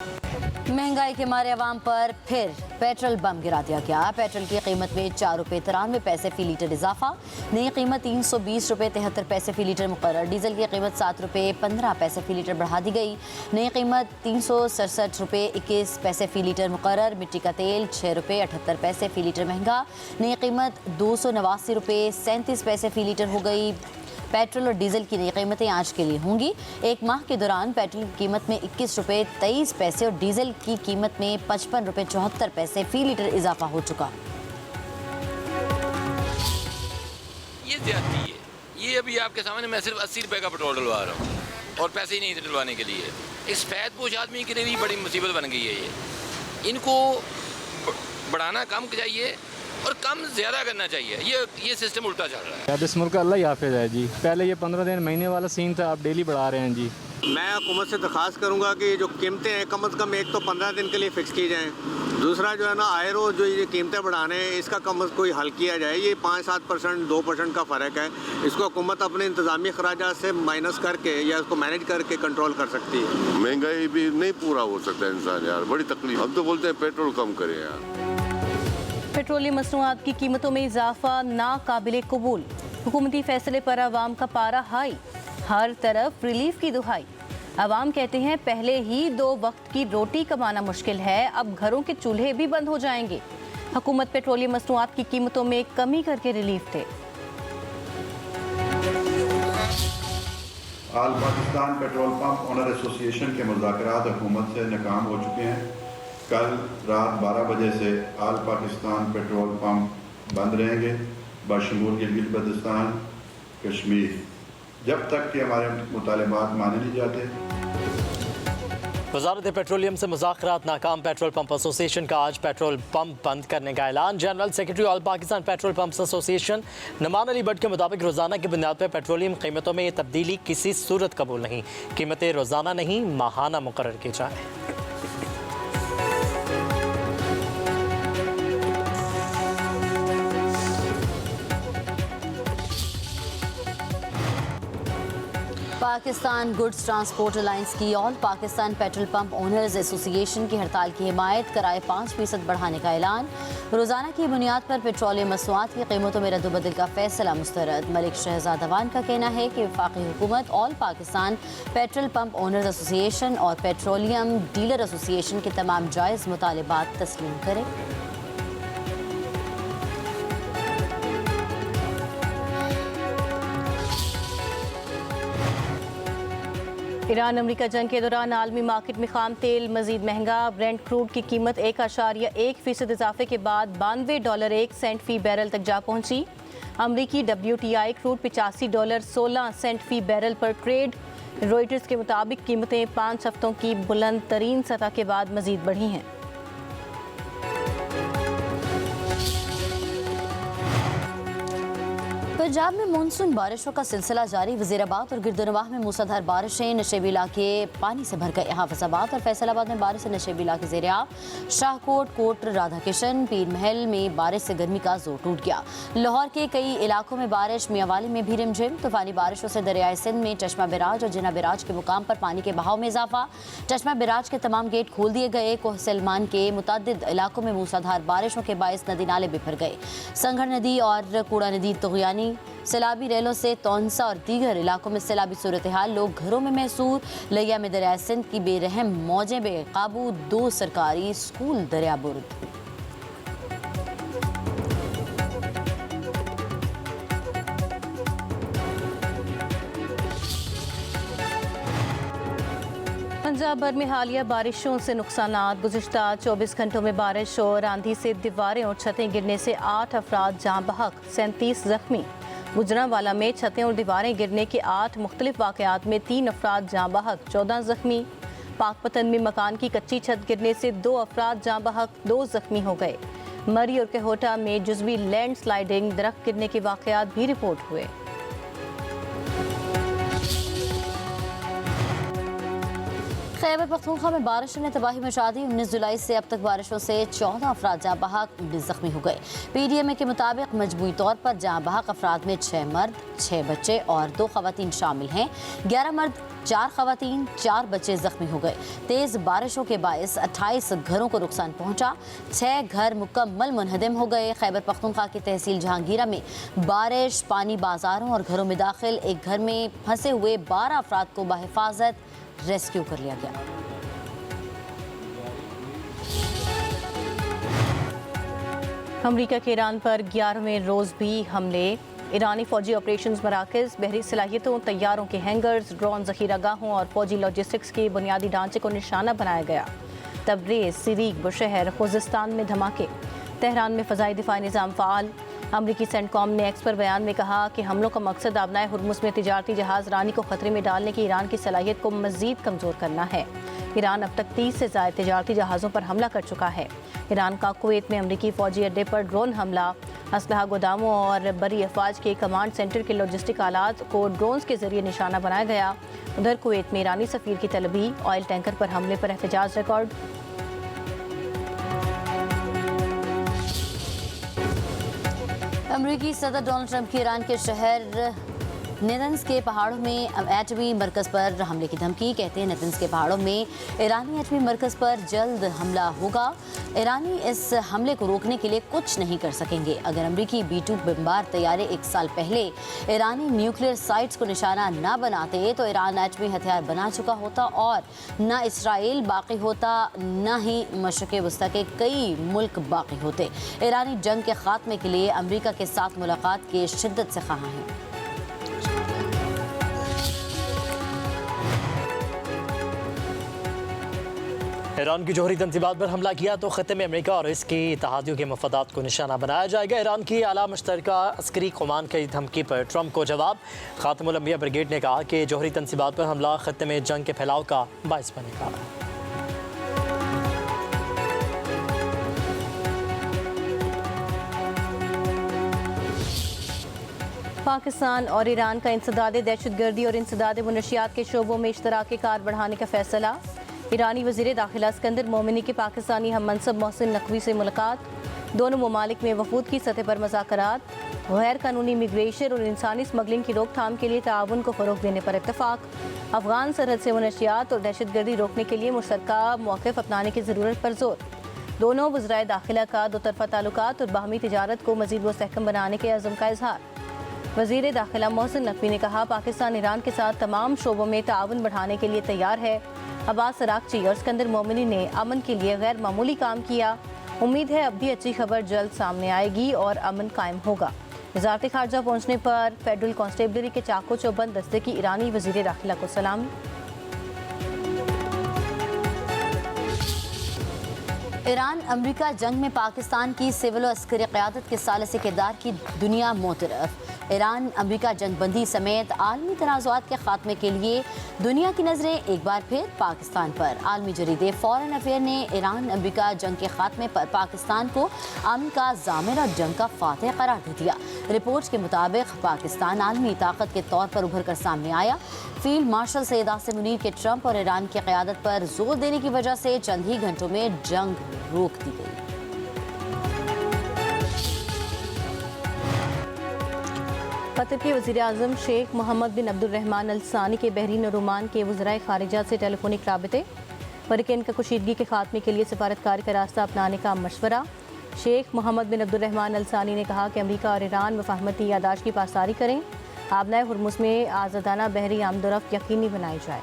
महंगाई के मारे अवाम पर फिर पेट्रोल बम गिरा दिया गया। पेट्रोल की कीमत में 4 रुपये 93 पैसे फी लीटर इजाफा। नई कीमत 320 रुपये 73 पैसे फी लीटर मुकर्रर। डीजल की कीमत 7 रुपये 15 पैसे फी लीटर बढ़ा दी गई। नई कीमत 367 रुपये 21 पैसे फी लीटर मुकर्रर। मिट्टी का तेल 6 रुपये 78 पैसे फी लीटर महंगा। नई कीमत 289 रुपये 37 पैसे फी लीटर हो गई। पेट्रोल और डीजल की नई कीमतें आज के लिए होंगी। एक माह के दौरान पेट्रोल की कीमत में 21 रुपये 23 पैसे और डीजल की कीमत में 55 रुपये 74 पैसे फी लीटर इजाफा हो चुका। ये ज्यादती है। ये अभी आपके सामने मैं सिर्फ 80 रुपये का पेट्रोल डलवा रहा हूँ और पैसे ही नहीं थे डलवाने के लिए। इस फैदपोश आदमी के लिए भी बड़ी मुसीबत बन गई है। ये इनको बढ़ाना कम चाहिए और कम ज़्यादा करना चाहिए। ये सिस्टम उल्टा चल रहा है। अब इस मुल्क का अल्लाह ही हाफिज़ है जी। पहले ये 15 दिन महीने वाला सीन था, अब डेली बढ़ा रहे हैं जी। मैं हुकूमत से दरख्वास्त करूंगा कि जो कीमतें हैं कम से कम एक तो 15 दिन के लिए फ़िक्स की जाएँ। दूसरा जो है ना आए रोज़ जो ये कीमतें बढ़ाने हैं इसका कम कोई हल किया जाए। ये 5-7% 2% का फ़र्क है, इसको हुकूमत अपने इंतज़ामी खराजात से माइनस करके या उसको मैनेज करके कंट्रोल कर सकती है। महंगाई भी नहीं पूरा हो सकता इंसान यार, बड़ी तकलीफ। हम तो बोलते हैं पेट्रोल कम करें यार। पेट्रोलियम मसनूआत की कीमतों में इजाफा नाकाबिले कबूल। हुकूमती फैसले पर आवाम का पारा हाई। हर तरफ रिलीफ की दुहाई। आवाम कहते हैं पहले ही 2 वक्त की रोटी कमाना मुश्किल है, अब घरों के चूल्हे भी बंद हो जाएंगे। हुकूमत पेट्रोलियम मसनूआत की कीमतों में कमी करके रिलीफ थे। All Pakistan petrol pump owner association के मुज़ाकरात हुकूमत से नाकाम हो चुके हैं। कल रात 12 बजे से आल पाकिस्तान पेट्रोल पंप बंद रहेंगे बशमूल गिलगित बल्तिस्तान कश्मीर, जब तक कि हमारे मुतालबात माने नहीं जाते। वज़ारत पेट्रोलियम से मुज़ाकरात नाकाम। पेट्रोल पंप एसोसिएशन का आज पेट्रोल पंप बंद करने का ऐलान। General secretary all Pakistan petrol pump association Numan Ali Bhatt के मुताबिक रोज़ाना की बुनियाद पर पेट्रोलियम कीमतों में तब्दीली किसी सूरत कबूल नहीं। कीमतें रोज़ाना नहीं माहाना मुकर्रर की जाए। पाकिस्तान गुड्स ट्रांसपोर्ट अलायंस की all Pakistan petrol pump owners association की हड़ताल की हिमायत। कराए 5% बढ़ाने का ऐलान। रोज़ाना की बुनियाद पर पेट्रोलियम मसनूआत की कीमतों में रद्दबदल का फैसला मुस्तरद। मलिक शहजाद अवान का कहना है कि वफाकी हुकूमत all Pakistan petrol pump owners association और पेट्रोलियम डीलर एसोसिएशन के तमाम जायज़ मुतालबात तस्लीम करे। ईरान अमेरिका जंग के दौरान आलमी मार्केट में खाम तेल मजीद महंगा। ब्रेंट क्रूड की कीमत 1.1% इजाफे के बाद $92.01 फी बैरल तक जा पहुंची। अमरीकी WTI क्रूड $85.16 फी बैरल पर ट्रेड। रॉयटर्स के मुताबिक कीमतें 5 हफ्तों की बुलंद तरीन सतह के बाद मजीद बढ़ी हैं। पंजाब में मानसून बारिशों का सिलसिला जारी। वजीराबाद और गिरदनवाह में मूसलाधार बारिशें। नशेबी इलाके पानी से भर गए। हाफिजाबाद और फैसलाबाद में बारिश से नशेबी इलाके ज़ेर-ए-आब। शाहकोट कोट राधा किशन पीर महल में बारिश से गर्मी का जोर टूट गया। लाहौर के कई इलाकों में बारिश। मियांवाली में भी रिमझिम। तूफानी बारिशों से दरियाए सिंध में चश्मा बिराज और जिना बिराज के मुकाम पर पानी के बहाव में इजाफा। चश्मा बिराज के तमाम गेट खोल दिए गए। कोह सलमान के मुतअद्दिद इलाकों में मूसलाधार बारिशों के बायस नदी नाले बिफर गए। संघर नदी और कूड़ा नदी तुगयानी। सैलाबी रेलों से तौनसा और दीगर इलाकों में सैलाबी सूरत हाल। लोग घरों में महसूर। लिया में दरिया सिंध की बेरहम मौजें बेकाबू। 2 सरकारी स्कूल दरियाबुर्द। पंजाब भर में हालिया बारिशों से नुकसानात। गुज़िश्ता 24 घंटों में बारिश और आंधी से दीवारें और छतें गिरने से 8 अफराद जाँ बहक, 37 जख्मी। गुजरांवाला में छतें और दीवारें गिरने के 8 मुख्तलिफ वाक़यात में 3 अफराद जाँ बहक, 14 जख्मी। पाकपतन में मकान की कच्ची छत गिरने से 2 अफराद जाँ बहक, 2 जख्मी हो गए। मरी और केहोटा में जुज़वी लैंड स्लाइडिंग, दरख्त गिरने के वाक़यात भी रिपोर्ट हुए। खैबर पख्तूनख्वा में बारिशों ने तबाही मचा दी। 19 जुलाई से अब तक बारिशों से 14 अफराद जाँ बहक, 19 जख्मी हो गए। PDMA के मुताबिक मजमूई तौर पर जाँ बहक अफराद में 6 मर्द, 6 बच्चे और 2 खवातीन शामिल हैं। 11 मर्द, 4 खवातीन, 4 बच्चे जख्मी हो गए। तेज़ बारिशों के बायस 28 घरों को नुकसान पहुंचा। 6 घर मुकम्मल मुनहदम हो गए। खैबर पख्तूनख्वा की तहसील जहांगीरा में बारिश, पानी बाजारों और घरों में दाखिल। एक घर में फंसे हुए 12 अफराद को बाहिफाजत रेस्क्यू कर लिया गया। अमरीका के ईरान पर 11वें रोज़ भी हमले। ईरानी फौजी ऑपरेशंस मराकज़, बहरी सलाहियतों, तैयारों के हैंगर्स, ड्रोन ज़ख़ीरागाहों और फौजी लॉजिस्टिक्स के बुनियादी ढांचे को निशाना बनाया गया। तबरेज़, सिरीक, बुशहर, खुज़िस्तान में धमाके। तेहरान में फ़ज़ाई दिफ़ाई निज़ाम फ़ाल। अमरीकी सेंटकॉम ने एक्स पर बयान में कहा कि हमलों का मकसद आबनाए हुर्मुज़ में तिजारती जहाज़ रानी को ख़तरे में डालने की ईरान की सलाहियत को मज़ीद कमज़ोर करना है। ईरान अब तक 30 से ज़ायद तिजारती जहाज़ों पर हमला कर चुका है। ईरान का कुवैत में अमरीकी फ़ौजी अड्डे पर ड्रोन हमला। असलहा गोदामों और बरी अफवाज के कमांड सेंटर के लॉजिस्टिक आलात को ड्रोन्स के जरिए निशाना बनाया गया। उधर कुवैत में ईरानी सफ़ीर की तलबी। ऑयल टैंकर पर हमले पर एहतजाज रिकॉर्ड। अमरीकी सदर डोनाल्ड ट्रंप की ईरान के शहर नेतन्स के पहाड़ों में एटमी मरकज़ पर हमले की धमकी। कहते हैं नेतन्स के पहाड़ों में ईरानी एटमी मरकज़ पर जल्द हमला होगा। ईरानी इस हमले को रोकने के लिए कुछ नहीं कर सकेंगे। अगर अमरीकी B-2 बमबार तैयारे 1 साल पहले ईरानी न्यूक्लियर साइट्स को निशाना न बनाते तो ईरान एटमी हथियार बना चुका होता और न इसराइल बाकी होता, न ही मशरिक़ वस्ता के कई मुल्क बाकी होते। ईरानी जंग के खात्मे के लिए अमरीका के साथ मुलाकात के शिद्दत से ख़्वाह हैं। ईरान की जौहरी तंजीबात पर हमला किया तो ख़त्े में अमेरिका और इसके इत्तेहादियों के मफादात को निशाना बनाया जाएगा। ईरान की आला मुश्तरका अस्करी कमान की धमकी पर ट्रंप को जवाब। खातमुल अंबिया ब्रिगेड ने कहा कि जौहरी तंजीबात पर हमला ख़त्े में जंग के फैलाव का बायस बनेगा। पाकिस्तान और ईरान का इंसदाद दहशतगर्दी और इंसदाद मुनशियात के शोबों में इश्तराकी कार बढ़ाने का फैसला। ईरानी वज़ीर दाखिला सिकंदर मोमिनी की पाकिस्तानी हम मनसब मोहसिन नकवी से मुलाकात। दोनों ममालिक में वफूद की सतह पर मुज़ाकरात। गैर कानूनी इमिग्रेशन और इंसानी स्मगलिंग की रोकथाम के लिए ताउन को फ़रोग़ देने पर इत्तफ़ाक़। अफ़गान सरहद से मुनशियात और दहशतगर्दी रोकने के लिए मुश्तरका मौक़िफ़ अपनाने की ज़रूरत पर जोर। दोनों वज़राए दाखिला का दोतरफ़ा ताल्लुकात और बाहमी तिजारत को मज़ीद मुस्तहकम बनाने के अज़म का इज़हार। वज़ीर दाखिला मोहसिन नकवी ने कहा, पाकिस्तान ईरान के साथ तमाम शोबों में ताउन बढ़ाने के लिए तैयार है। अब्बास अराक़ची और सिकंदर मोमिनी ने अमन के लिए गैर मामूली काम किया। उम्मीद है अब भी अच्छी खबर जल्द सामने आएगी और अमन कायम होगा। वज़ारत ख़ारजा पहुँचने पर फेडरल कांस्टेबलरी के चाको चौबंद दस्ते की ईरानी वज़ीर दाखिला को सलामी। ईरान अमरीका जंग में पाकिस्तान की सिविल और अस्करी क़यादत के सालिसी किरदार की दुनिया मोतरफ। ईरान अमरीका जंगबंदी समेत आलमी तनाज़ुआत के खात्मे के लिए दुनिया की नज़रें एक बार फिर पाकिस्तान पर। आलमी जरीदे फॉरेन अफेयर ने ईरान अमरीका जंग के खात्मे पर पाकिस्तान को आलमी का ज़ामिर और जंग का फातह करार दे दिया। रिपोर्ट के मुताबिक पाकिस्तान आलमी ताकत के तौर पर उभर कर सामने आया। फील्ड मार्शल सैयद आसिम मुनीर के ट्रंप और ईरान की क़यादत पर जोर देने की वजह से चंद ही घंटों में जंग रोक दी गई। कतर के वज़ीर आज़म शेख मोहम्मद बिन अब्दुर्रहमान अल सानी के बहरीन और ओमान के वज़राए ख़ारिजा से टेलीफोनिक राबते। हरिकेन का कुशीदगी के खात्मे के लिए सफारतकारी का रास्ता अपनाने का मशवरा। शेख मोहम्मद बिन अब्दुर्रहमान अल सानी ने कहा कि अमरीका और ईरान मफाहमती यादाश्त की पासदारी करें। आबनाए हुर्मुज़ में आज़ादाना बहरी आमदोरफ्त यकीनी बनाई जाए।